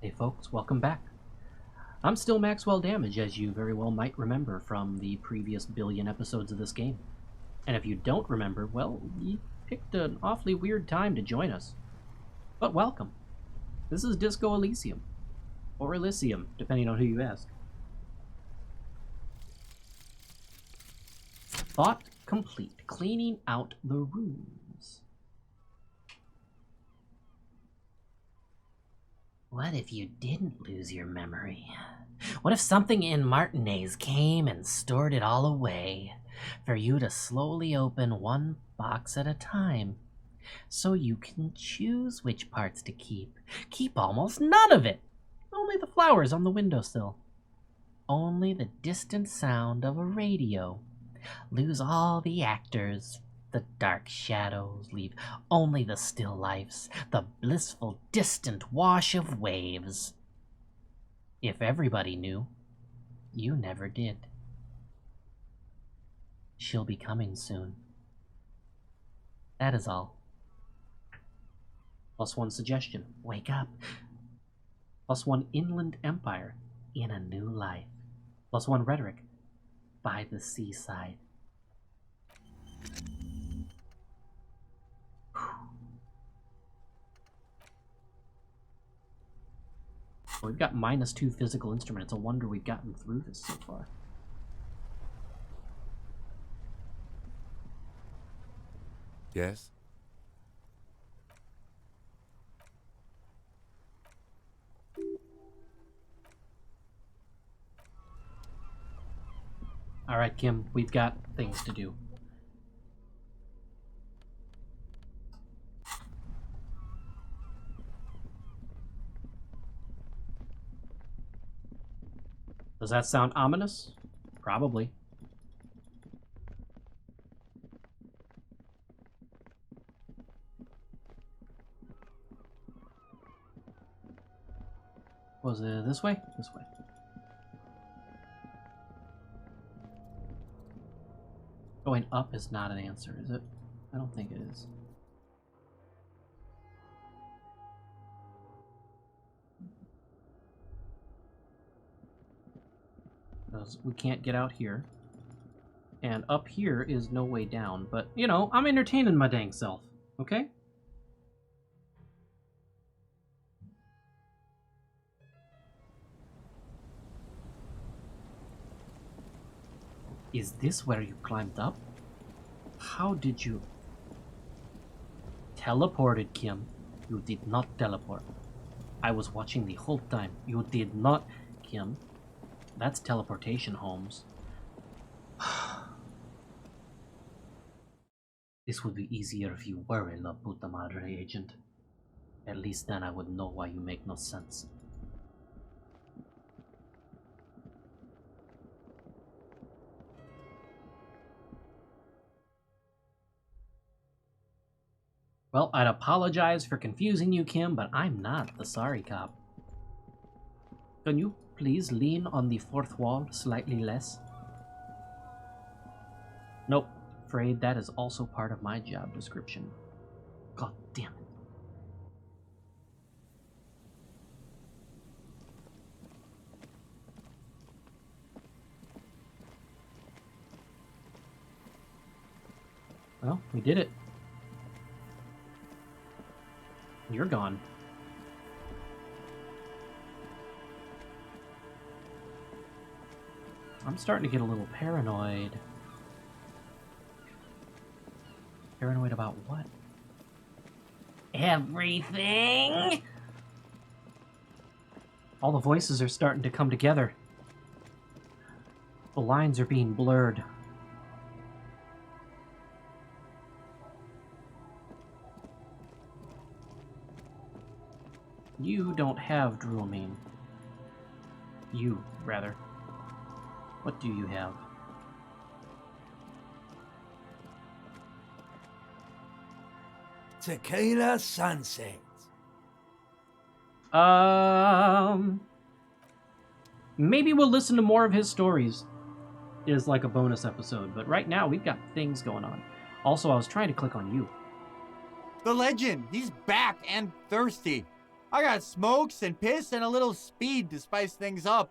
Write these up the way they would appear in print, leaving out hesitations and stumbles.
Hey folks, welcome back. I'm still Maxwell Damage, as you very well might remember from the previous billion episodes of this game. And if you don't remember, well, you picked an awfully weird time to join us. But welcome. This is Disco Elysium. Or Elysium, depending on who you ask. Thought complete. Cleaning out the rooms. What if you didn't lose your memory? What if something in Martinez came and stored it all away, for you to slowly open one box at a time, so you can choose which parts to keep? Keep almost none of it! Only the flowers on the windowsill. Only the distant sound of a radio. Lose all the actors. The dark shadows leave only the still lifes, the blissful distant wash of waves. If everybody knew, you never did. She'll be coming soon. That is all. +1 suggestion, wake up. +1 inland empire in a new life. +1 rhetoric, by the seaside. We've got -2 physical instrument. It's a wonder we've gotten through this so far. Yes? All right, Kim, we've got things to do. Does that sound ominous? Probably. Was it this way? This way. Going up is not an answer, is it? I don't think it is. Because we can't get out here. And up here is no way down. But, you know, I'm entertaining my dang self. Okay? Is this where you climbed up? How did you... Teleported, Kim. You did not teleport. I was watching the whole time. You did not, Kim. That's teleportation, Holmes. This would be easier if you were a La Puta Madre agent. At least then I would know why you make no sense. Well, I'd apologize for confusing you, Kim, but I'm not the sorry cop. Can you please lean on the fourth wall slightly less? Nope. Afraid that is also part of my job description. God damn it. Well, we did it. You're gone. I'm starting to get a little paranoid. Paranoid about what? Everything? All the voices are starting to come together. The lines are being blurred. You don't have Dramamine. You, rather. What do you have? Tequila Sunset. Maybe we'll listen to more of his stories is like a bonus episode, but right now we've got things going on. Also, I was trying to click on you. The legend! He's back and thirsty. I got smokes and piss and a little speed to spice things up.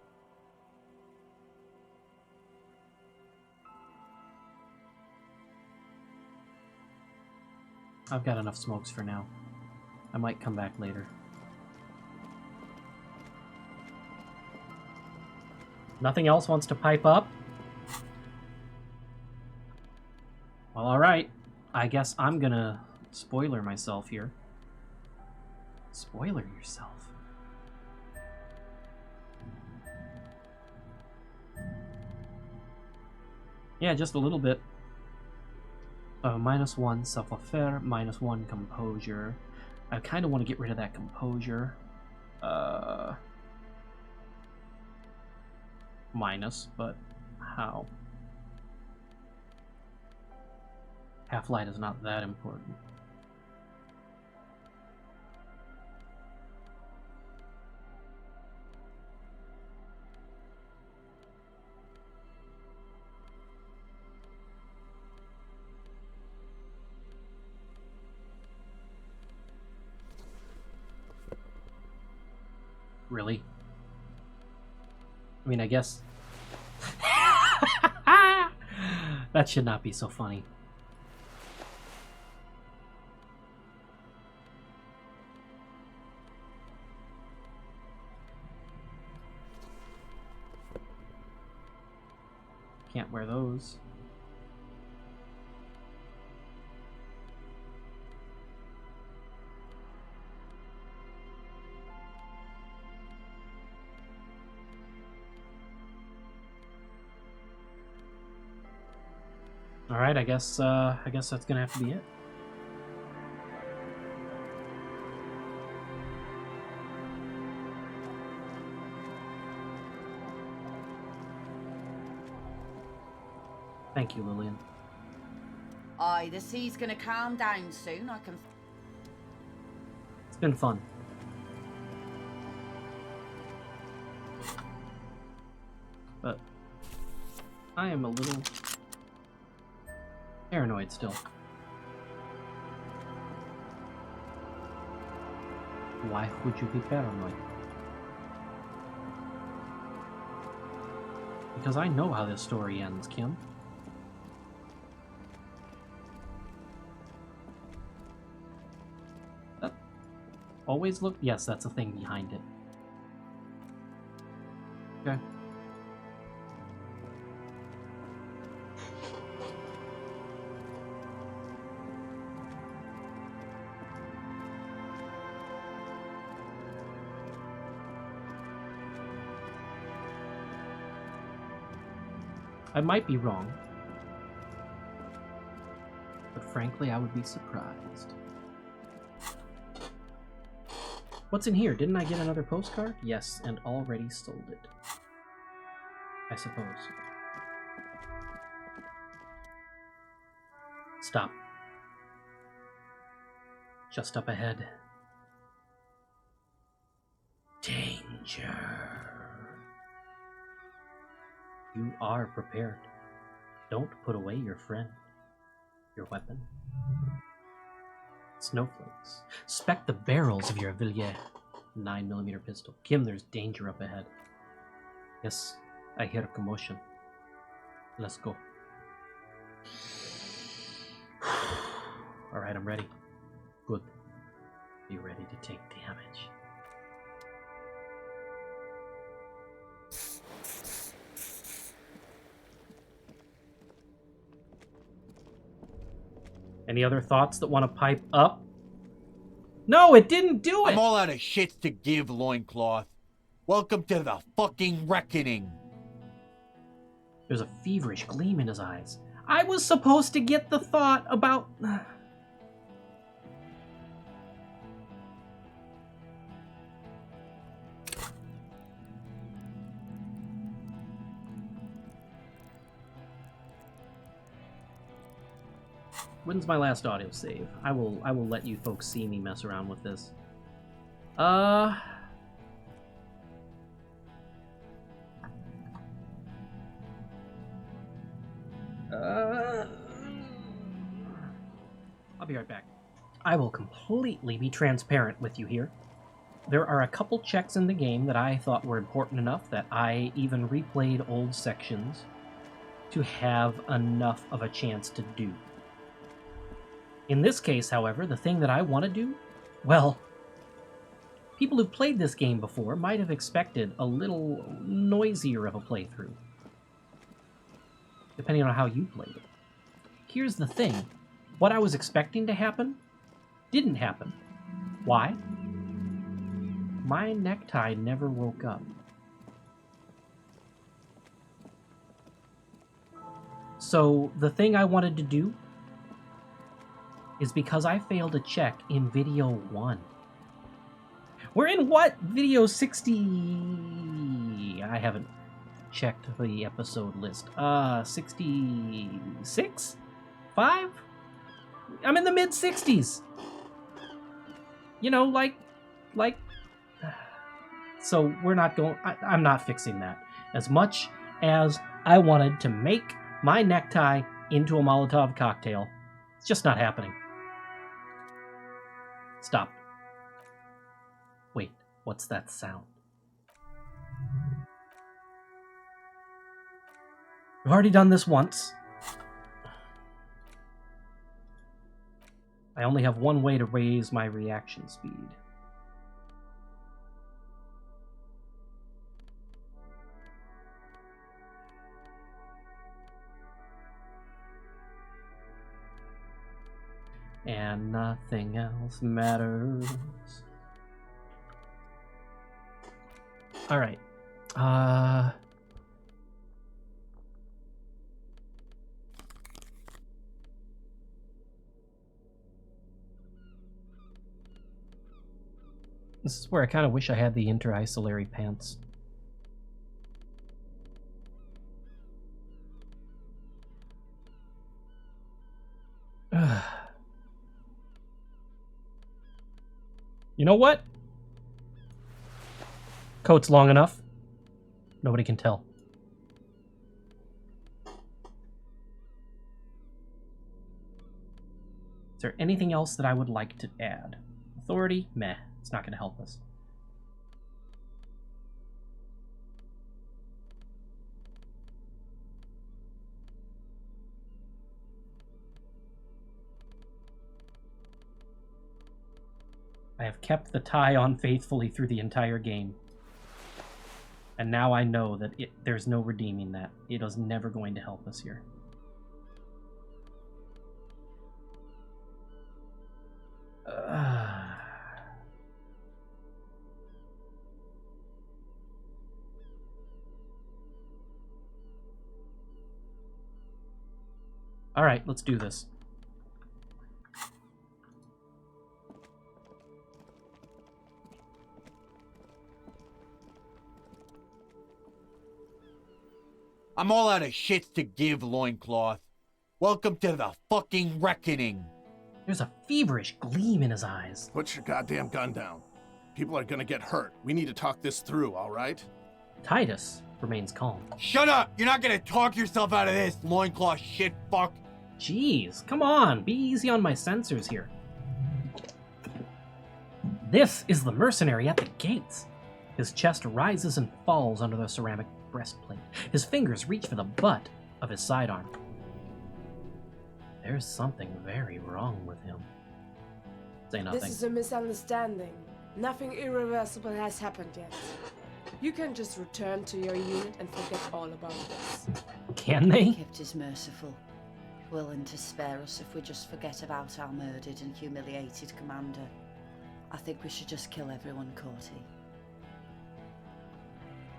I've got enough smokes for now. I might come back later. Nothing else wants to pipe up? Well, alright. I guess I'm gonna spoiler myself here. Spoiler yourself? Yeah, just a little bit. -1 savoir-faire, -1 composure. I kind of want to get rid of that composure. Minus, but how? Half-light is not that important. Really? I mean, I guess... That should not be so funny. Can't wear those. All right, I guess that's gonna have to be it. Thank you, Lillian. Aye, the sea's gonna calm down soon. I can. It's been fun. But I am a little paranoid still. Why would you be paranoid? Because I know how this story ends, Kim. That always look... Yes, that's a thing behind it. Okay. I might be wrong, but frankly, I would be surprised. What's in here? Didn't I get another postcard? Yes, and already sold it. I suppose. Stop. Just up ahead. Danger. You are prepared. Don't put away your friend. Your weapon. Snowflakes. Spec the barrels of your Villiers 9mm pistol. Kim, there's danger up ahead. Yes, I hear commotion. Let's go. Alright, I'm ready. Good. Be ready to take damage. Any other thoughts that want to pipe up? No, it didn't do it! I'm all out of shits to give, Loincloth. Welcome to the fucking reckoning. There's a feverish gleam in his eyes. I was supposed to get the thought about... When's my last audio save? I will let you folks see me mess around with this. I'll be right back. I will completely be transparent with you here. there are a couple checks in the game that I thought were important enough that I even replayed old sections to have enough of a chance to do. In this case, however, the thing that I want to do, well, people who played this game before might have expected a little noisier of a playthrough, depending on how you played it. Here's the thing. What I was expecting to happen didn't happen. Why? My necktie never woke up. So the thing I wanted to do is because I failed a check in video 1. We're in what? Video 60... I haven't checked the episode list. 66? 5? I'm in the mid-60s. You know, like... So we're not going... I'm not fixing that. As much as I wanted to make my necktie into a Molotov cocktail, it's just not happening. Stop. Wait, what's that sound? We've already done this once. I only have one way to raise my reaction speed. And nothing else matters. Alright. This is where I kind of wish I had the inter-isolary pants. You know what? Coat's long enough. Nobody can tell. Is there anything else that I would like to add? Authority? Meh. It's not going to help us. I have kept the tie on faithfully through the entire game. And now I know that there's no redeeming that. It is never going to help us here. Alright, let's do this. I'm all out of shits to give, Loincloth. Welcome to the fucking reckoning. There's a feverish gleam in his eyes. Put your goddamn gun down. People are gonna get hurt. We need to talk this through, all right? Titus remains calm. Shut up! You're not gonna talk yourself out of this, Loincloth shit fuck. Jeez, come on, be easy on my sensors here. This is the mercenary at the gates. His chest rises and falls under the ceramic breastplate. His fingers reach for the butt of his sidearm. There's something very wrong with him. Say nothing. This is a misunderstanding. Nothing irreversible has happened yet. You can just return to your unit and forget all about this. Can they? Kept is merciful, willing to spare us if we just forget about our murdered and humiliated commander. I think we should just kill everyone, Courty.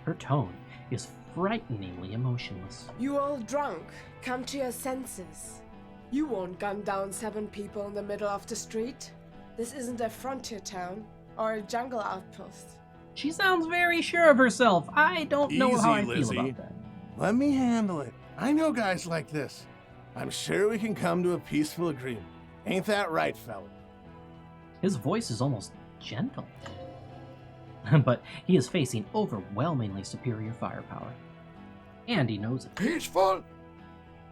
Her tone is frighteningly emotionless. You all drunk. Come to your senses. You won't gun down 7 people in the middle of the street. This isn't a frontier town or a jungle outpost. She sounds very sure of herself. I don't know how I Lizzie. feel about that. Let me handle it. I know guys like this. I'm sure we can come to a peaceful agreement. Ain't that right, fella? His voice is almost gentle. But he is facing overwhelmingly superior firepower. And he knows it. Peaceful?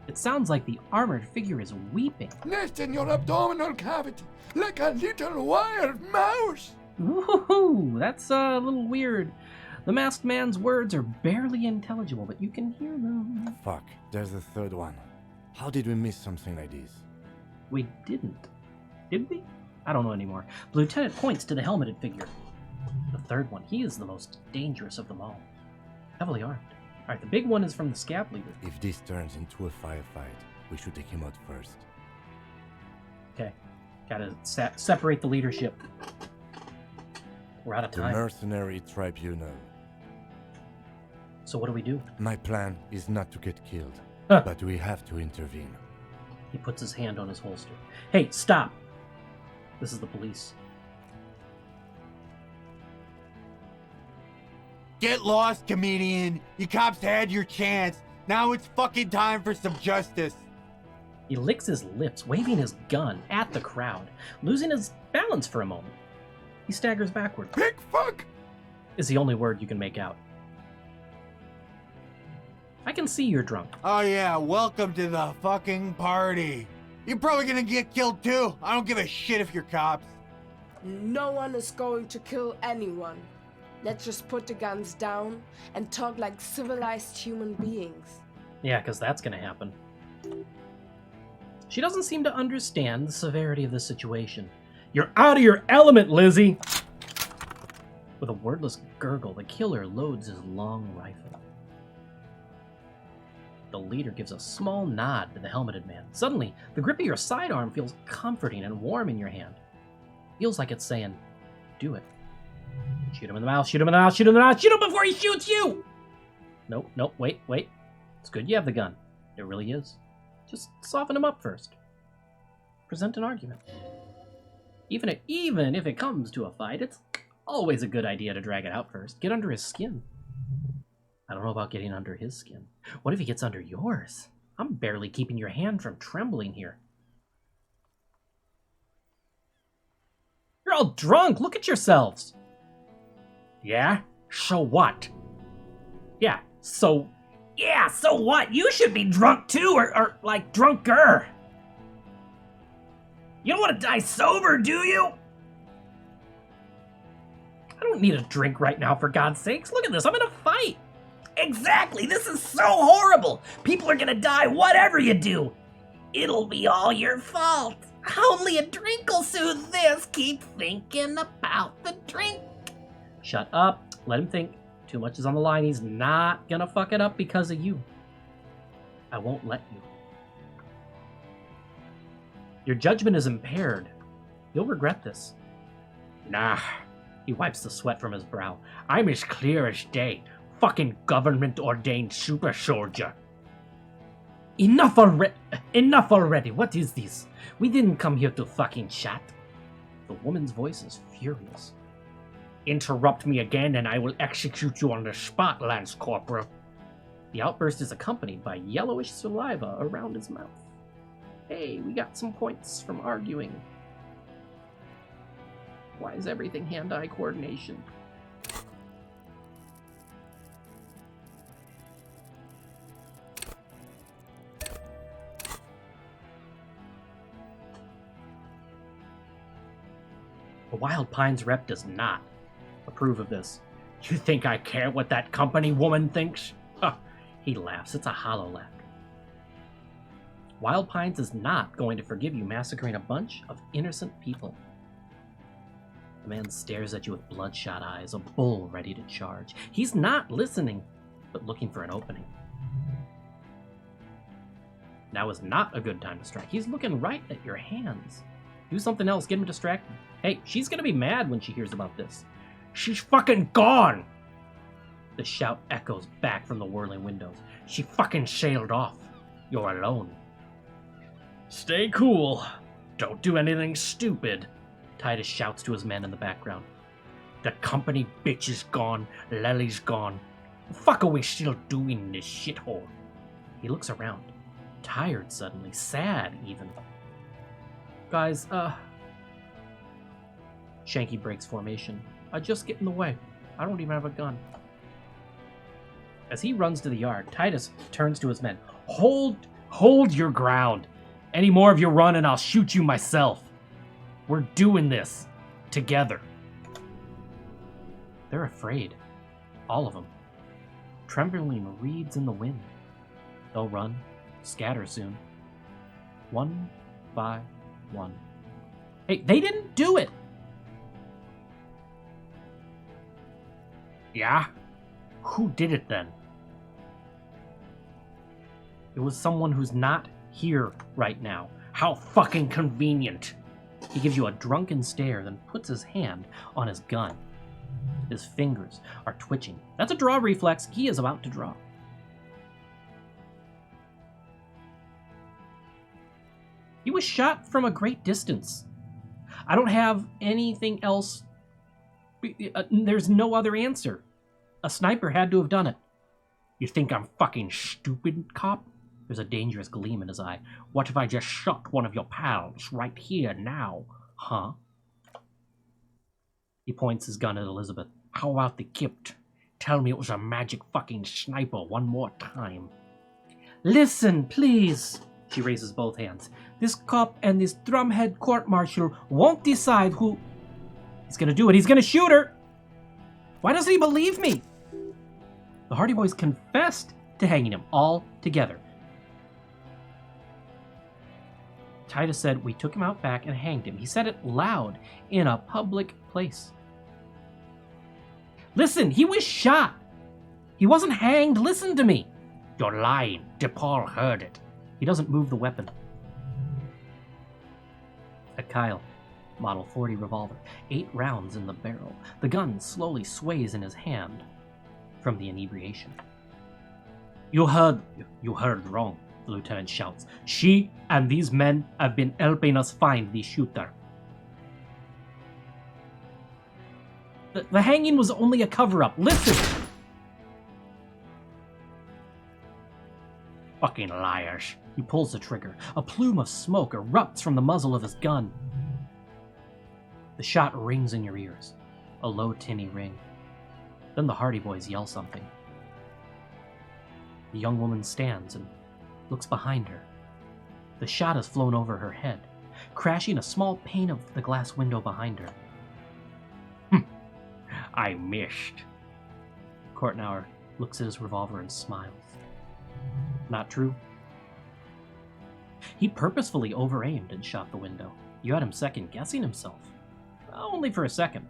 It sounds like the armored figure is weeping. Nest in your abdominal cavity, like a little wild mouse. Woohoo! That's a little weird. The masked man's words are barely intelligible, but you can hear them. Fuck, there's a third one. How did we miss something like this? We didn't. Did we? I don't know anymore. The lieutenant points to the helmeted figure. The third one. He is the most dangerous of them all. Heavily armed. Alright, the big one is from the scab leader. If this turns into a firefight, we should take him out first. Okay. Gotta separate the leadership. We're out of The time. mercenary tribunal. So what do we do? My plan is not to get killed, Huh. but we have to intervene. He puts his hand on his holster. Hey, stop! This is the police. Get lost, comedian. You cops had your chance. Now it's fucking time for some justice. He licks his lips, waving his gun at the crowd, losing his balance for a moment. He staggers backward. Big fuck! Is the only word you can make out. I can see you're drunk. Oh yeah, welcome to the fucking party. You're probably gonna get killed too. I don't give a shit if you're cops. No one is going to kill anyone. Let's just put the guns down and talk like civilized human beings. Yeah, because that's going to happen. She doesn't seem to understand the severity of the situation. You're out of your element, Lizzie! With a wordless gurgle, the killer loads his long rifle. The leader gives a small nod to the helmeted man. Suddenly, the grip of your sidearm feels comforting and warm in your hand. Feels like it's saying, do it. Shoot him in the mouth, shoot him in the mouth, shoot him in the mouth, shoot him before he shoots you! Nope, wait. It's good you have the gun. It really is. Just soften him up first. Present an argument. Even if it comes to a fight, it's always a good idea to drag it out first. Get under his skin. I don't know about getting under his skin. What if he gets under yours? I'm barely keeping your hand from trembling here. You're all drunk. Look at yourselves. Yeah? So what? Yeah, so what? You should be drunk too, or like drunker. You don't want to die sober, do you? I don't need a drink right now, for God's sakes. Look at this, I'm in a fight. Exactly, this is so horrible. People are gonna die whatever you do. It'll be all your fault. Only a drink'll soothe this. Keep thinking about the drink. Shut up, let him think. Too much is on the line. He's not gonna fuck it up because of you. I won't let you. Your judgment is impaired. You'll regret this. Nah. He wipes the sweat from his brow. I'm as clear as day. Fucking government-ordained super soldier. Enough already. What is this? We didn't come here to fucking chat. The woman's voice is furious. Interrupt me again and I will execute you on the spot, Lance Corporal. The outburst is accompanied by yellowish saliva around his mouth. Hey, we got some points from arguing. Why is everything hand-eye coordination? The Wild Pines rep does not approve of this. You think I care what that company woman thinks? Huh. He laughs. It's a hollow laugh. Wild Pines is not going to forgive you massacring a bunch of innocent people. The man stares at you with bloodshot eyes, a bull ready to charge. He's not listening, but looking for an opening. Now is not a good time to strike. He's looking right at your hands. Do something else, get him distracted. Hey, she's gonna be mad when she hears about this. She's fucking gone! The shout echoes back from the whirling windows. She fucking sailed off. You're alone. Stay cool. Don't do anything stupid. Titus shouts to his men in the background. The company bitch is gone. Lely's gone. The fuck are we still doing in this shithole? He looks around. Tired suddenly. Sad, even. Guys, Shanky breaks formation. I just get in the way. I don't even have a gun. As he runs to the yard, Titus turns to his men. Hold your ground. Any more of you run and I'll shoot you myself. We're doing this together. They're afraid. All of them. Trembling reeds in the wind. They'll run, scatter soon. One by one. Hey, they didn't do it! Yeah? Who did it then? It was someone who's not here right now. How fucking convenient. He gives you a drunken stare, then puts his hand on his gun. His fingers are twitching. That's a draw reflex. He is about to draw. He was shot from a great distance. I don't have anything else. There's no other answer. A sniper had to have done it. You think I'm fucking stupid, cop? There's a dangerous gleam in his eye. What if I just shot one of your pals right here now? Huh? He points his gun at Elizabeth. How about the gift? Tell me it was a magic fucking sniper one more time. Listen, please. She raises both hands. This cop and this drumhead court-martial won't decide who... He's gonna do it. He's gonna shoot her! Why doesn't he believe me? The Hardy Boys confessed to hanging him all together. Titus said, we took him out back and hanged him. He said it loud in a public place. Listen, he was shot. He wasn't hanged. Listen to me. You're lying. DePaul heard it. He doesn't move the weapon. At Kyle, Model 40 revolver, 8 rounds in the barrel. The gun slowly sways in his hand from the inebriation. You heard wrong, the lieutenant shouts. She and these men have been helping us find the shooter. The hanging was only a cover-up. Listen! Fucking liars. He pulls the trigger. A plume of smoke erupts from the muzzle of his gun. The shot rings in your ears. A low, tinny ring. Then the Hardy Boys yell something. The young woman stands and looks behind her. The shot has flown over her head, crashing a small pane of the glass window behind her. I missed. Kortenauer looks at his revolver and smiles. Not true. He purposefully over-aimed and shot the window. You had him second-guessing himself. Only for a second.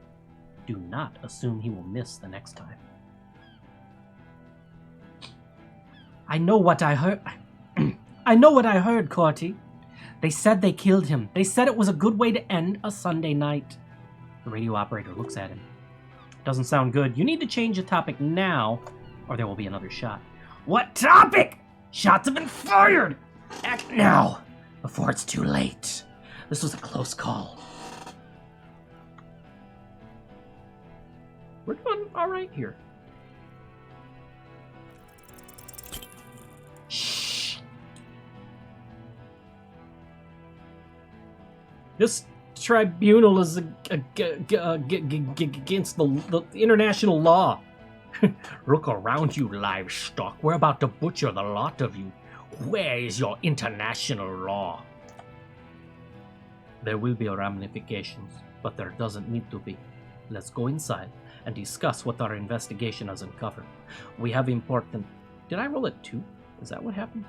Do not assume he will miss the next time. I know what I heard. I know what I heard, Corty. They said they killed him. They said it was a good way to end a Sunday night. The radio operator looks at him. Doesn't sound good. You need to change the topic now, or there will be another shot. What topic? Shots have been fired! Act now, before it's too late. This was a close call. We're doing all right here. Shh. This tribunal is against the international law. Look around you, livestock. We're about to butcher the lot of you. Where is your international law? There will be ramifications, but there doesn't need to be. Let's go inside and discuss what our investigation has uncovered. We have important... Did I roll a 2? Is that what happened?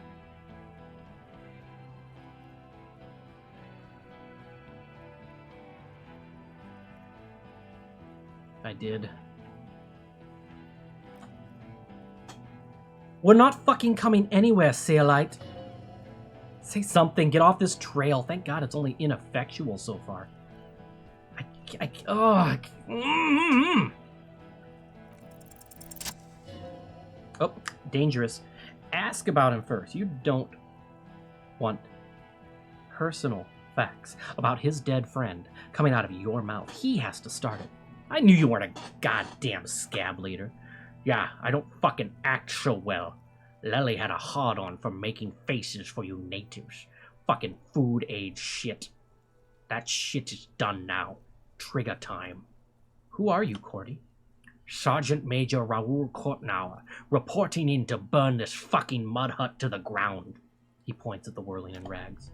I did. We're not fucking coming anywhere, Sailite. Say something. Get off this trail. Thank God it's only ineffectual so far. Oh, dangerous. Ask about him first. You don't want personal facts about his dead friend coming out of your mouth. He has to start it. I knew you weren't a goddamn scab leader. Yeah, I don't fucking act so well. Lely had a hard-on for making faces for you natives. Fucking food aid shit. That shit is done now. Trigger time. Who are you, Cordy? Sergeant Major Raoul Kortenauer, reporting in to burn this fucking mud hut to the ground. He points at the whirling in rags.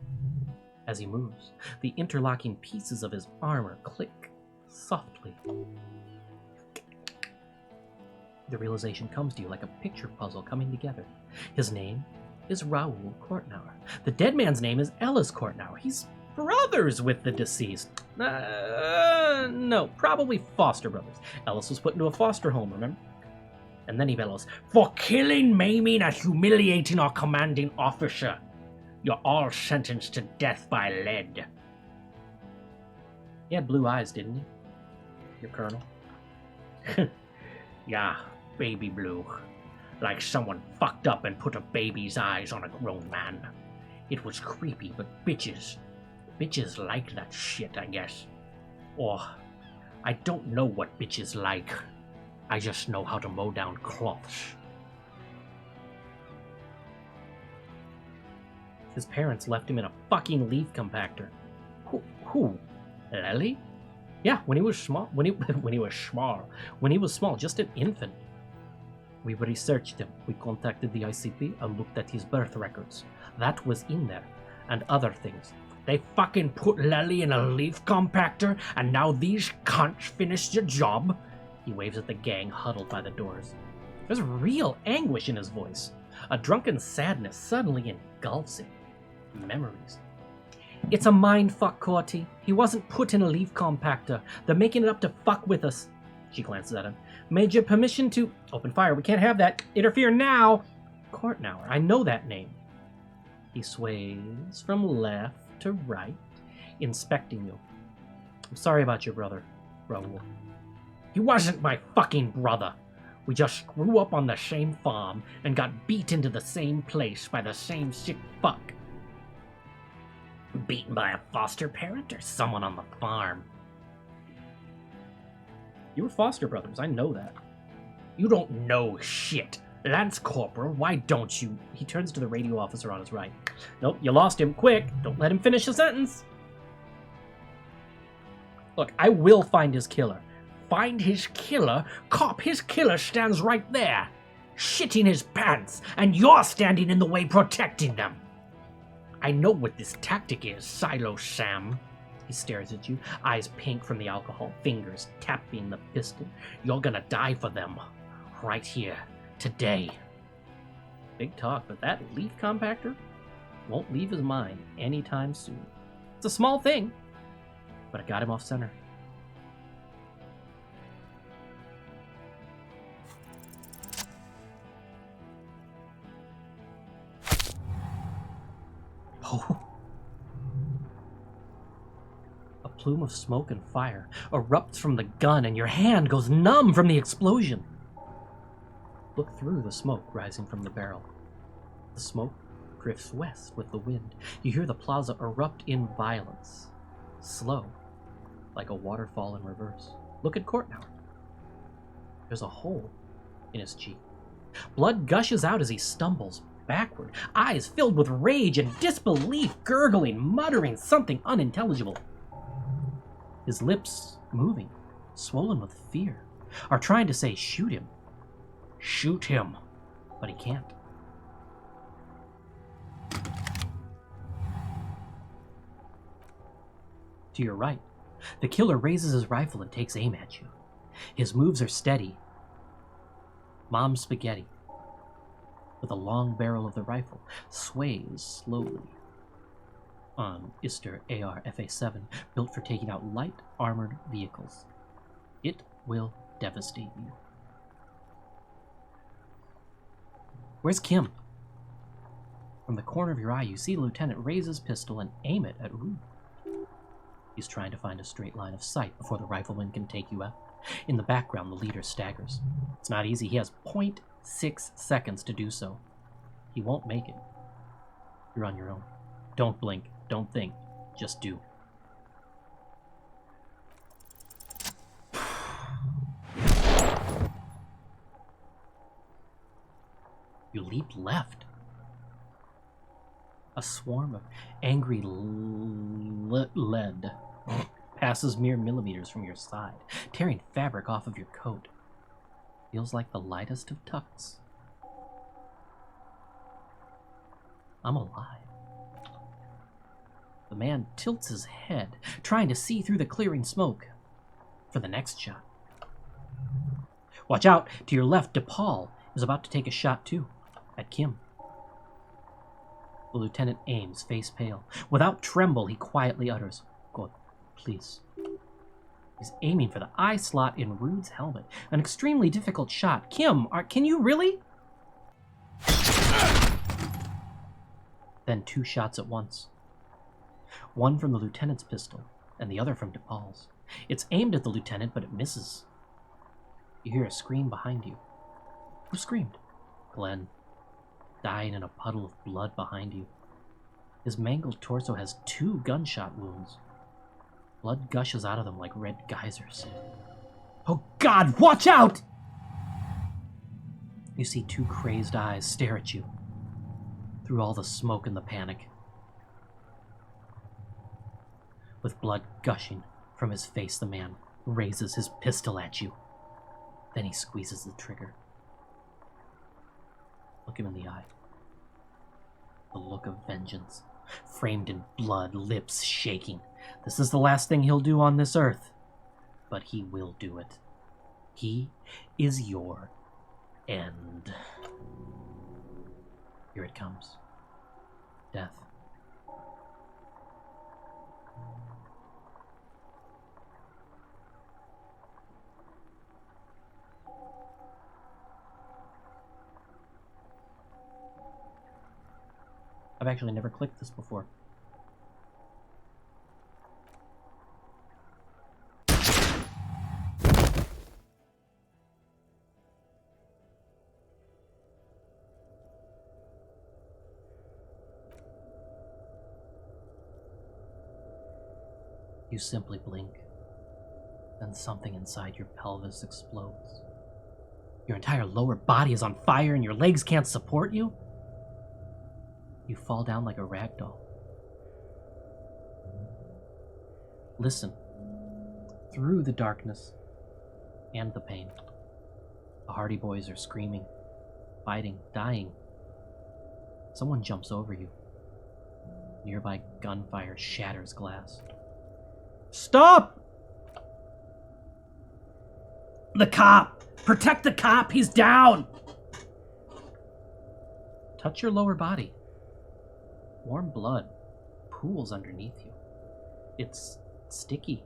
As he moves, the interlocking pieces of his armor click softly. The realization comes to you like a picture puzzle coming together. His name is Raoul Kortnauer. The dead man's name is Ellis Kortnauer. He's brothers with the deceased. No, probably foster brothers. Ellis was put into a foster home, remember? And then he bellows, "For killing, maiming, and humiliating our commanding officer, you're all sentenced to death by lead." He had blue eyes, didn't he? Your colonel? Yeah, baby blue. Like someone fucked up and put a baby's eyes on a grown man. It was creepy, but bitches like that shit, I guess. Or, I don't know what bitches like. I just know how to mow down cloths. His parents left him in a fucking leaf compactor. Who? Lely? Yeah, when he was small. When he was small, just an infant. We researched him. We contacted the ICP and looked at his birth records. That was in there, and other things. They fucking put Lely in a leaf compactor, and now these cunts finished the job. He waves at the gang huddled by the doors. There's real anguish in his voice. A drunken sadness suddenly engulfs him. Memories. It's a mindfuck, Corty. He wasn't put in a leaf compactor. They're making it up to fuck with us. She glances at him. Major, permission to... Open fire. We can't have that. Interfere now. Kortnauer. I know that name. He sways from left to right, inspecting you. I'm sorry about your brother, Raoul. He wasn't my fucking brother. We just grew up on the same farm and got beat into the same place by the same sick fuck. Beaten by a foster parent or someone on the farm? You were foster brothers, I know that. You don't know shit. Lance Corporal, why don't you... He turns to the radio officer on his right. Nope, you lost him. Quick, don't let him finish the sentence. Look, I will find his killer. Find his killer? Cop, his killer stands right there, shitting his pants, and you're standing in the way protecting them. I know what this tactic is, Silo Sam. He stares at you, eyes pink from the alcohol, fingers tapping the pistol. You're gonna die for them. Right here. Today. Big talk, but that leaf compactor won't leave his mind anytime soon. It's a small thing, but it got him off center. Oh. A plume of smoke and fire erupts from the gun, and your hand goes numb from the explosion. Look through the smoke rising from the barrel. The smoke drifts west with the wind. You hear the plaza erupt in violence, slow, like a waterfall in reverse. Look at Kortnauer. There's a hole in his cheek. Blood gushes out as he stumbles backward, eyes filled with rage and disbelief, gurgling, muttering something unintelligible. His lips moving, swollen with fear, are trying to say, shoot him. Shoot him. But he can't. To your right, the killer raises his rifle and takes aim at you. His moves are steady. Mom's spaghetti, with a long barrel of the rifle, sways slowly. On Ister AR FA-7, built for taking out light armored vehicles. It will devastate you. Where's Kim? From the corner of your eye, you see the lieutenant raise his pistol and aim it at Rue. He's trying to find a straight line of sight before the rifleman can take you out. In the background, the leader staggers. It's not easy. He has 0.6 seconds to do so. He won't make it. You're on your own. Don't blink. Don't think. Just do. You leap left. A swarm of angry lead passes mere millimeters from your side, tearing fabric off of your coat. Feels like the lightest of tucks. I'm alive. The man tilts his head, trying to see through the clearing smoke for the next shot. Watch out! To your left, DePaul is about to take a shot too, at Kim. The lieutenant aims, face pale. Without tremble, he quietly utters, "God, please." He's aiming for the eye slot in Rude's helmet. An extremely difficult shot. Kim, can you really? Then 2 shots at once. One from the lieutenant's pistol, and the other from DePaul's. It's aimed at the lieutenant, but it misses. You hear a scream behind you. Who screamed? Glenn, dying in a puddle of blood behind you. His mangled torso has 2 gunshot wounds. Blood gushes out of them like red geysers. Oh God, watch out! You see 2 crazed eyes stare at you through all the smoke and the panic. With blood gushing from his face, the man raises his pistol at you. Then he squeezes the trigger. Look him in the eye. The look of vengeance, framed in blood, lips shaking. This is the last thing he'll do on this earth, but he will do it. He is your end. Here it comes. Death. I've actually never clicked this before. You simply blink, then something inside your pelvis explodes. Your entire lower body is on fire and your legs can't support you. You fall down like a rag doll. Listen. Through the darkness and the pain, the Hardy Boys are screaming, fighting, dying. Someone jumps over you. Nearby gunfire shatters glass. Stop! The cop! Protect the cop! He's down! Touch your lower body. Warm blood pools underneath you. It's sticky.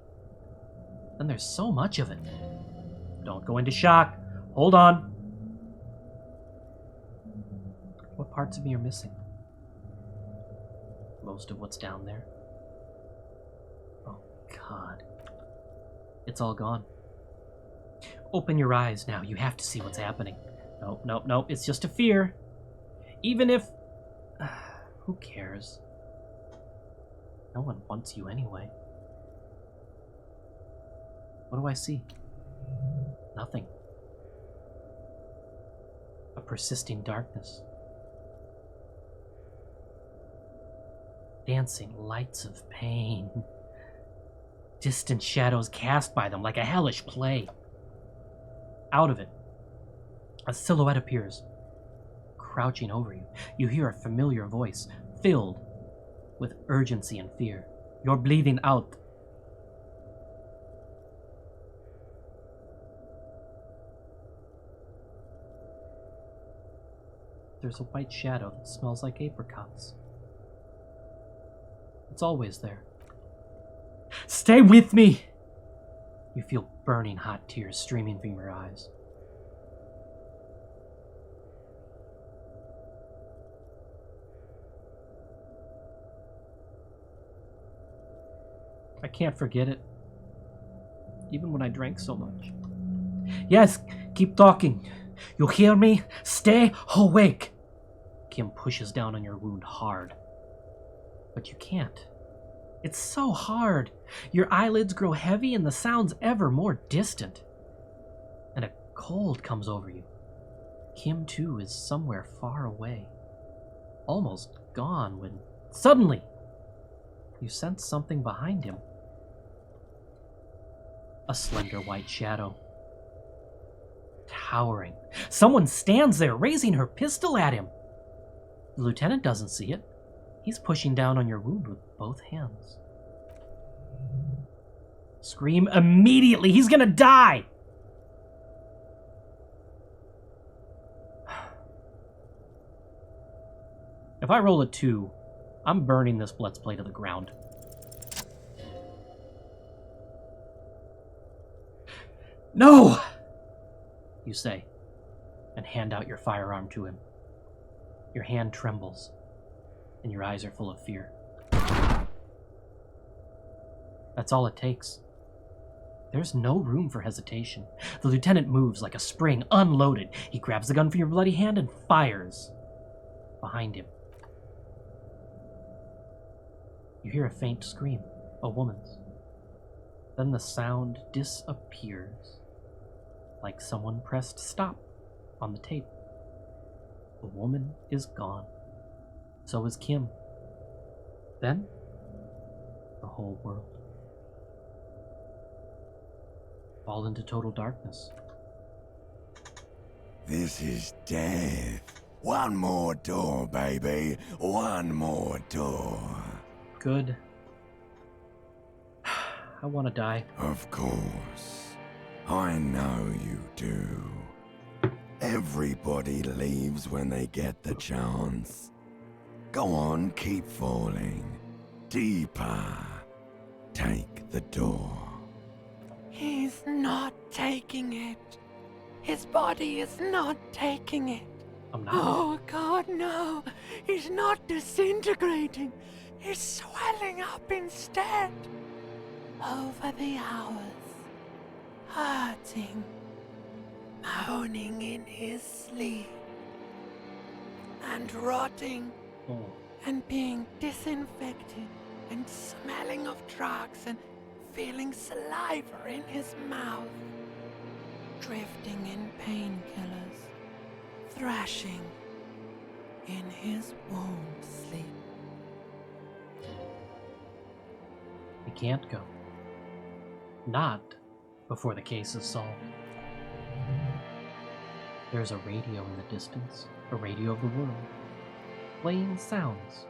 And there's so much of it. Don't go into shock. Hold on. What parts of me are missing? Most of what's down there. Oh, God. It's all gone. Open your eyes now. You have to see what's happening. Nope. It's just a fear. Even if... who cares? No one wants you anyway. What do I see? Nothing. A persisting darkness. Dancing lights of pain. Distant shadows cast by them like a hellish play. Out of it, a silhouette appears, crouching over you. You hear a familiar voice, filled with urgency and fear. You're bleeding out. There's a white shadow that smells like apricots. It's always there. Stay with me! You feel burning hot tears streaming from your eyes. I can't forget it, even when I drank so much. Yes, keep talking. You hear me? Stay awake. Kim pushes down on your wound hard. But you can't. It's so hard. Your eyelids grow heavy and the sound's ever more distant. And a cold comes over you. Kim, too, is somewhere far away. Almost gone when suddenly you sense something behind him. A slender white shadow. Towering. Someone stands there, raising her pistol at him. The lieutenant doesn't see it. He's pushing down on your wound with both hands. Scream immediately! He's gonna die! If I roll a 2, I'm burning this Let's Play to the ground. No! You say, and hand out your firearm to him. Your hand trembles, and your eyes are full of fear. That's all it takes. There's no room for hesitation. The lieutenant moves like a spring, unloaded. He grabs the gun from your bloody hand and fires. Behind him, you hear a faint scream, a woman's. Then the sound disappears, like someone pressed stop on the tape. The woman is gone. So is Kim. Then, the whole world. Fall into total darkness. This is death. One more door, baby. One more door. Good. I want to die. Of course. I know you do. Everybody leaves when they get the chance. Go on, keep falling. Deeper. Take the door. He's not taking it. His body is not taking it. I'm not. Oh, God, no. He's not disintegrating. He's swelling up instead. Over the hours. Hurting. Moaning in his sleep. And rotting. Oh. And being disinfected. And smelling of drugs and feeling saliva in his mouth, drifting in painkillers, thrashing in his womb sleep. He can't go. Not before the case is solved. There's a radio in the distance, a radio of the world, playing sounds.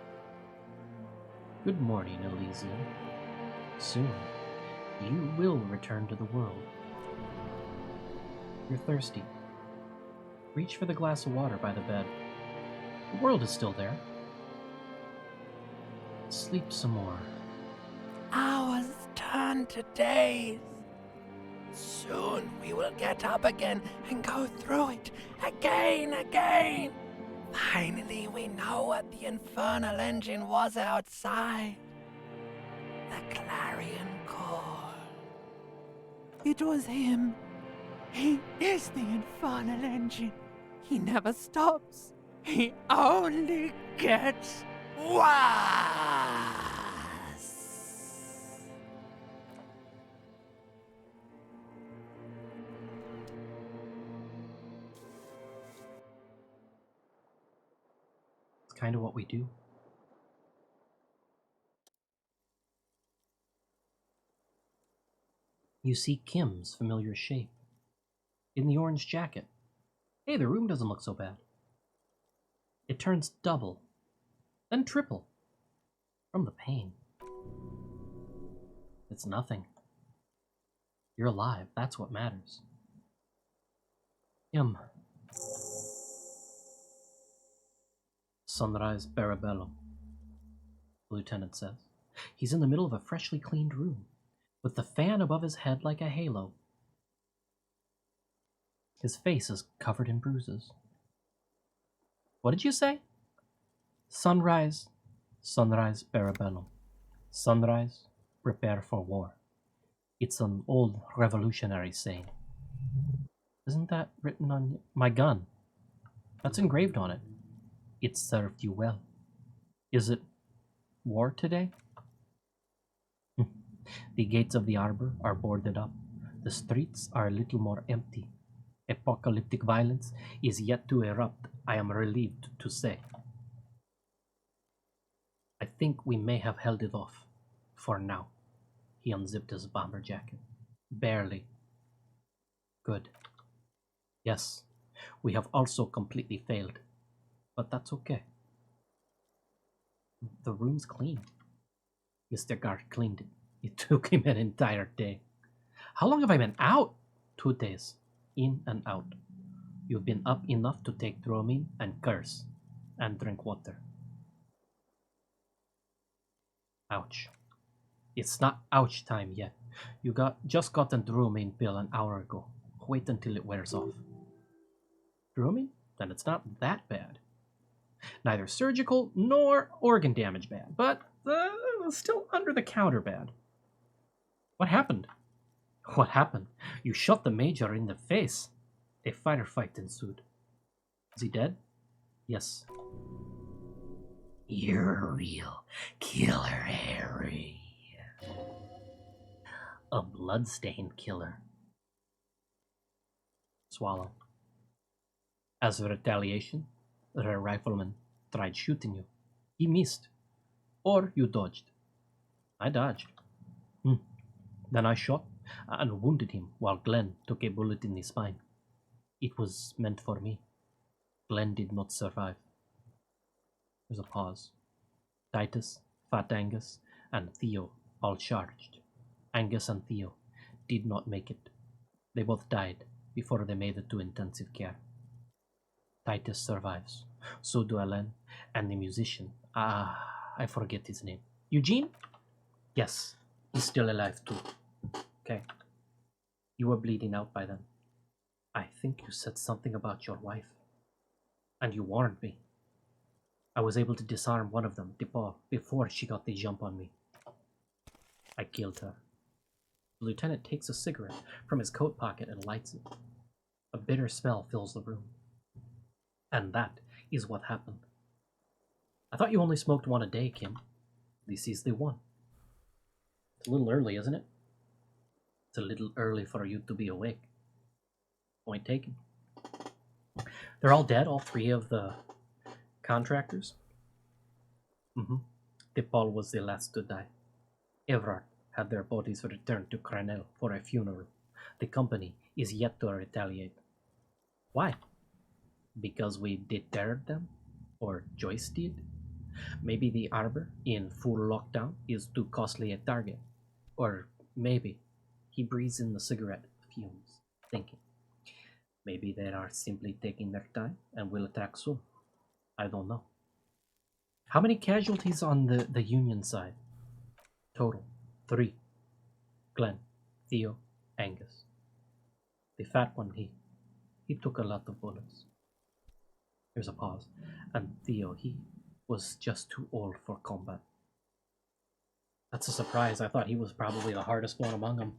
Good morning, Elysium. Soon, you will return to the world. You're thirsty. Reach for the glass of water by the bed. The world is still there. Sleep some more. Hours turn to days. Soon we will get up again and go through it again. Finally, we know what the infernal engine was outside. The clarion call. It was him. He is the infernal engine. He never stops. He only gets worse. It's kind of what we do. You see Kim's familiar shape. In the orange jacket. Hey, the room doesn't look so bad. It turns double, then triple, from the pain. It's nothing. You're alive, that's what matters. Kim. Sunrise Barabello, the lieutenant says. He's in the middle of a freshly cleaned room, with the fan above his head like a halo. His face is covered in bruises. What did you say? Sunrise, Barabello. Sunrise, prepare for war. It's an old revolutionary saying. Isn't that written on my gun? That's engraved on it. It served you well. Is it war today? The gates of the arbor are boarded up. The streets are a little more empty. Apocalyptic violence is yet to erupt, I am relieved to say. I think we may have held it off, for now. He unzipped his bomber jacket. Barely. Good. Yes, we have also completely failed, but that's okay. The room's clean. Mr. Guard cleaned it. It took him an entire day. How long have I been out? 2 days. In and out. You've been up enough to take Dramamine and curse, and drink water. Ouch. It's not ouch time yet. You just got a Druamine pill an hour ago. Wait until it wears off. Druamine? Then it's not that bad. Neither surgical nor organ damage bad, but still under the counter bad. What happened? What happened? You shot the Major in the face. A firefight ensued. Is he dead? Yes. You're a real killer, Harry. A bloodstained killer. Swallow. As a retaliation, the rifleman tried shooting you. He missed. Or you dodged. I dodged. Then I shot and wounded him while Glenn took a bullet in the spine. It was meant for me. Glenn did not survive. There's a pause. Titus, Fat Angus, and Theo all charged. Angus and Theo did not make it. They both died before they made it to intensive care. Titus survives. So do Alain and the musician. I forget his name. Eugene? Yes, he's still alive too. Okay. You were bleeding out by then. I think you said something about your wife. And you warned me. I was able to disarm one of them, DePaul, before she got the jump on me. I killed her. The lieutenant takes a cigarette from his coat pocket and lights it. A bitter smell fills the room. And that is what happened. I thought you only smoked one a day, Kim. This is the one. It's a little early, isn't it? It's a little early for you to be awake. Point taken. They're all dead, all three of the contractors? DePaul was the last to die. Everard had their bodies returned to Cranel for a funeral. The company is yet to retaliate. Why? Because we deterred them? Or Joyce did? Maybe the Arbor, in full lockdown, is too costly a target. Or maybe he breathes in the cigarette fumes, thinking. Maybe they are simply taking their time and will attack soon. I don't know. How many casualties on the Union side? Total, 3. Glenn, Theo, Angus. The fat one, he took a lot of bullets. There's a pause. And Theo, he was just too old for combat. That's a surprise. I thought he was probably the hardest one among them.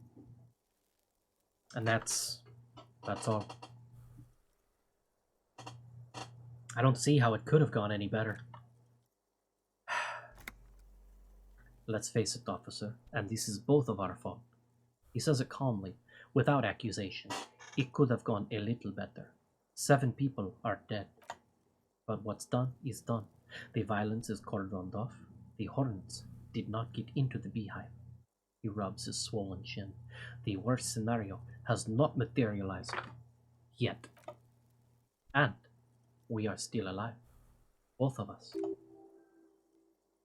And that's all. I don't see how it could have gone any better. Let's face it, officer, and this is both of our fault. He says it calmly, without accusation. It could have gone a little better. 7 people are dead. But what's done is done. The violence is cordoned off. The Hornets did not get into the beehive. He rubs his swollen chin. The worst scenario has not materialized. Yet. And we are still alive. Both of us.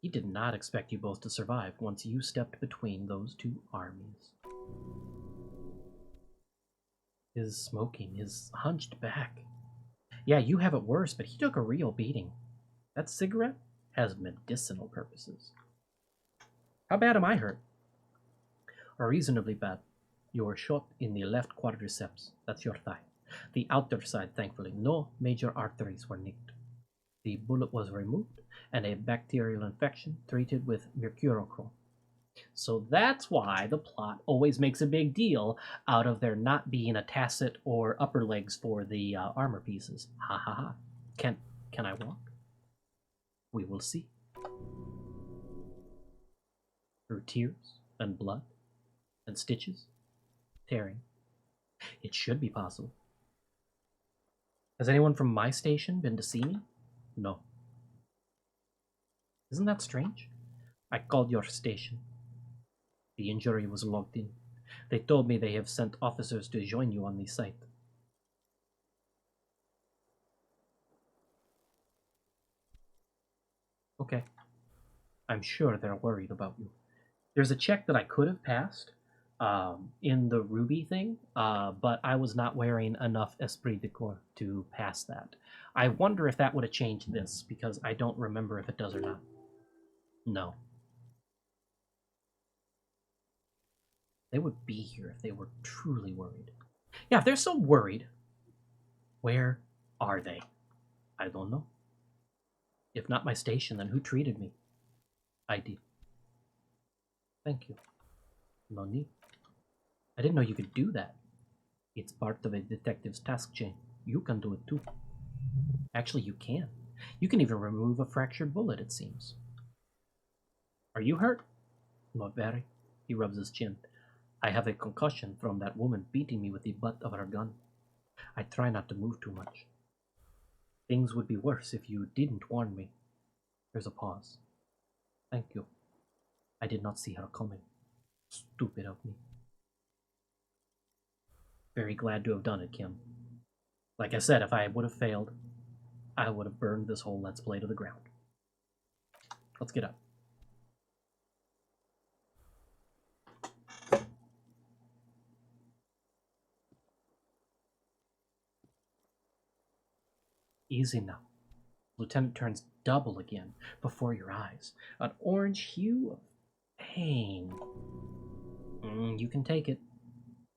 He did not expect you both to survive once you stepped between those 2 armies. His smoking, his hunched back. Yeah, you have it worse, but he took a real beating. That cigarette has medicinal purposes. How bad am I hurt? Reasonably bad. You were shot in the left quadriceps. That's your thigh. The outer side, thankfully. No major arteries were nicked. The bullet was removed, and a bacterial infection treated with mercurochrome. So that's why the plot always makes a big deal out of there not being a tacet or upper legs for the armor pieces. Ha ha ha. Can I walk? We will see. Through tears and blood and stitches, tearing. It should be possible. Has anyone from my station been to see me? No. Isn't that strange? I called your station. The injury was logged in. They told me they have sent officers to join you on the site. Okay. I'm sure they're worried about you. There's a check that I could have passed in the Ruby thing, but I was not wearing enough esprit de corps to pass that. I wonder if that would have changed this, because I don't remember if it does or not. No. They would be here if they were truly worried. Yeah, if they're so worried, where are they? I don't know. If not my station, then who treated me? I did. Thank you. No need. I didn't know you could do that. It's part of a detective's task chain. You can do it too. Actually, you can. You can even remove a fractured bullet, it seems. Are you hurt? Not very. He rubs his chin. I have a concussion from that woman beating me with the butt of her gun. I try not to move too much. Things would be worse if you didn't warn me. There's a pause. Thank you. I did not see her coming. Stupid of me. Very glad to have done it, Kim. Like I said, if I would have failed, I would have burned this whole Let's Play to the ground. Let's get up. Easy now. Lieutenant turns double again before your eyes. An orange hue of pain. You can take it.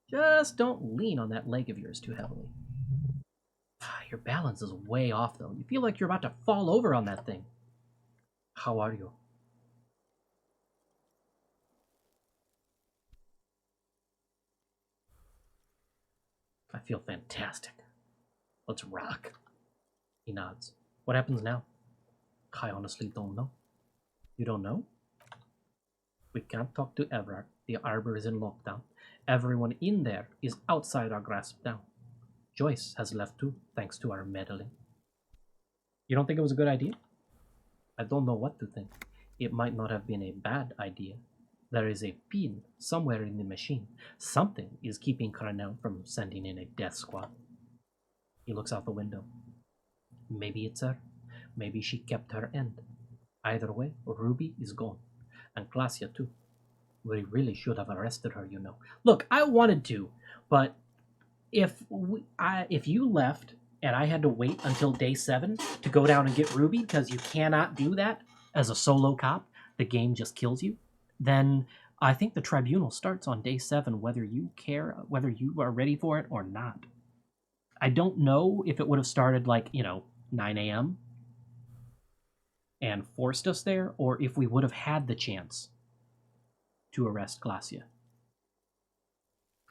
Just don't lean on that leg of yours too heavily. Your balance is way off, though. You feel like you're about to fall over on that thing. How are you? I feel fantastic. Let's rock. He nods. What happens now? I honestly don't know. You don't know? We can't talk to Everard. The arbor is in lockdown. Everyone in there is outside our grasp now. Joyce has left too, thanks to our meddling. You don't think it was a good idea? I don't know what to think. It might not have been a bad idea. There is a pin somewhere in the machine. Something is keeping Cornell from sending in a death squad. He looks out the window. Maybe it's her. Maybe she kept her end. Either way, Ruby is gone. And Glacia too. We really should have arrested her, you know. Look, I wanted to, but if you left and I had to wait until day 7 to go down and get Ruby, because you cannot do that as a solo cop, the game just kills you, then I think the tribunal starts on day 7, whether you care, whether you are ready for it or not. I don't know if it would have started like, 9 a.m. and forced us there, or if we would have had the chance to arrest Glacia.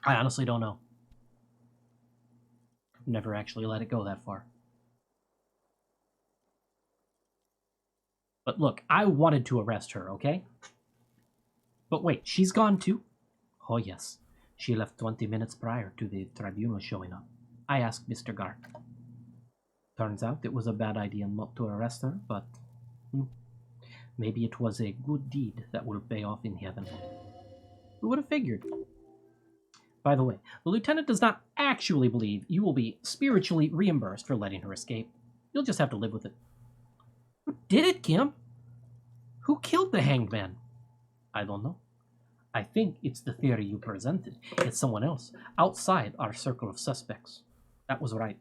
I honestly don't know. Never actually let it go that far. But look, I wanted to arrest her, okay? But wait, she's gone too? Oh yes, she left 20 minutes prior to the tribunal showing up. I asked Mr. Gart. Turns out it was a bad idea not to arrest her, but maybe it was a good deed that will pay off in heaven. Who would have figured? By the way, the lieutenant does not actually believe you will be spiritually reimbursed for letting her escape. You'll just have to live with it. Who did it, Kim? Who killed the hanged man? I don't know. I think it's the theory you presented. It's someone else, outside our circle of suspects. That was right.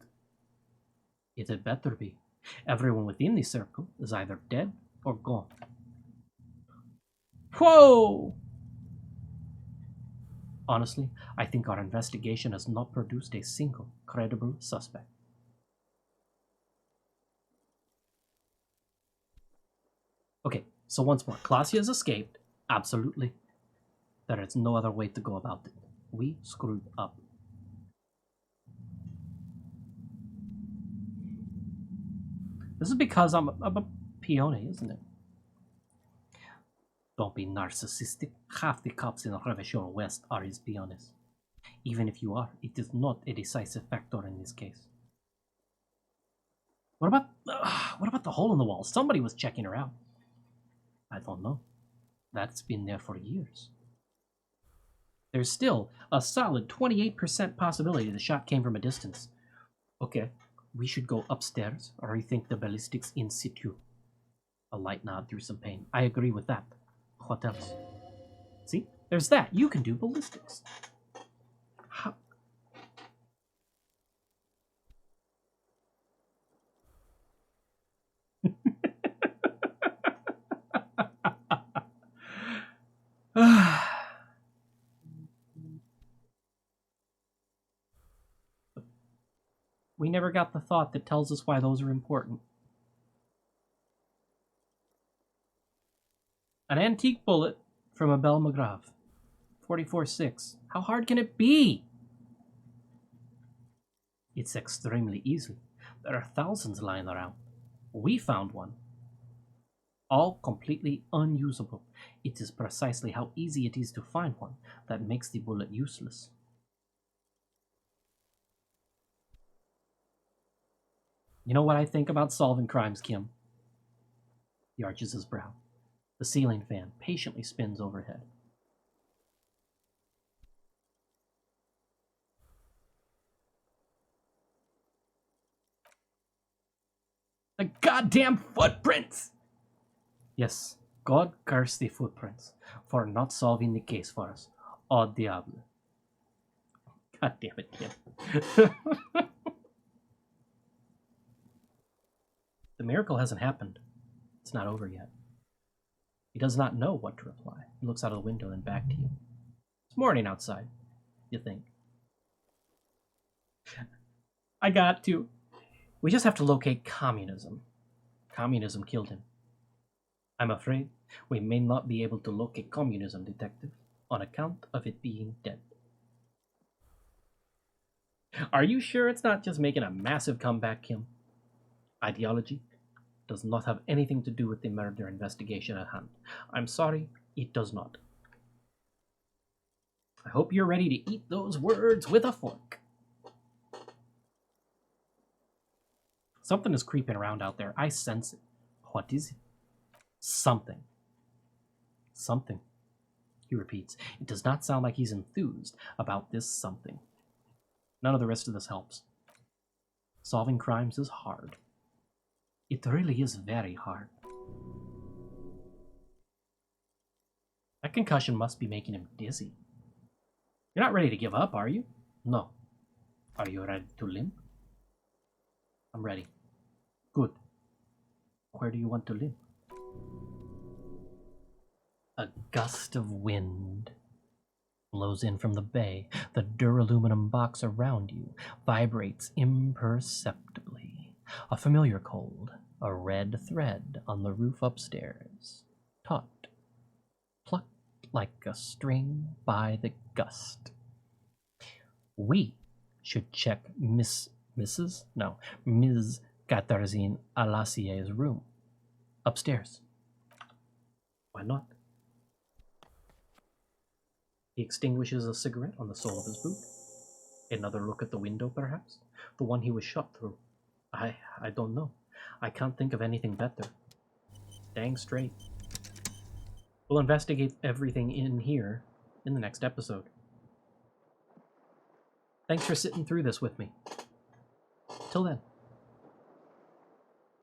It had better be. Everyone within the circle is either dead or gone. Whoa! Honestly, I think our investigation has not produced a single credible suspect. Okay, so once more, Glacia has escaped. Absolutely. There is no other way to go about it. We screwed up. This is because I'm a peony, isn't it? Don't be narcissistic. Half the cops in Revachol West are his peones. Even if you are, it is not a decisive factor in this case. What about the hole in the wall? Somebody was checking her out. I don't know. That's been there for years. There's still a solid 28% possibility the shot came from a distance. Okay, we should go upstairs or rethink the ballistics in situ. A light nod through some pain. I agree with that. What else? See? There's that. You can do ballistics. How? We never got the thought that tells us why those are important. An antique bullet from a Belle McGrath. 44.6. How hard can it be? It's extremely easy. There are thousands lying around. We found one. All completely unusable. It is precisely how easy it is to find one that makes the bullet useless. You know what I think about solving crimes, Kim? He arches his brow. The ceiling fan patiently spins overhead. The goddamn footprints! Yes, God curse the footprints for not solving the case for us. Au diable. God damn it, Kim. The miracle hasn't happened. It's not over yet. He does not know what to reply. He looks out of the window and back to you. It's morning outside, you think. I got to. We just have to locate communism. Communism killed him. I'm afraid we may not be able to locate communism, Detective, on account of it being dead. Are you sure it's not just making a massive comeback, Kim? Ideology does not have anything to do with the murder investigation at hand. I'm sorry, it does not. I hope you're ready to eat those words with a fork. Something is creeping around out there. I sense it. What is it? Something. Something. He repeats. It does not sound like he's enthused about this something. None of the rest of this helps. Solving crimes is hard. It really is very hard. That concussion must be making him dizzy. You're not ready to give up, are you? No. Are you ready to limp? I'm ready. Good. Where do you want to limp? A gust of wind blows in from the bay. The duraluminum box around you vibrates imperceptibly. A familiar cold, a red thread on the roof upstairs. Taut, plucked like a string by the gust. We should check Ms. Katarzyna Alassier's room. Upstairs. Why not? He extinguishes a cigarette on the sole of his boot. Another look at the window, perhaps? The one he was shot through. I don't know. I can't think of anything better. Dang straight. We'll investigate everything in here in the next episode. Thanks for sitting through this with me. Till then.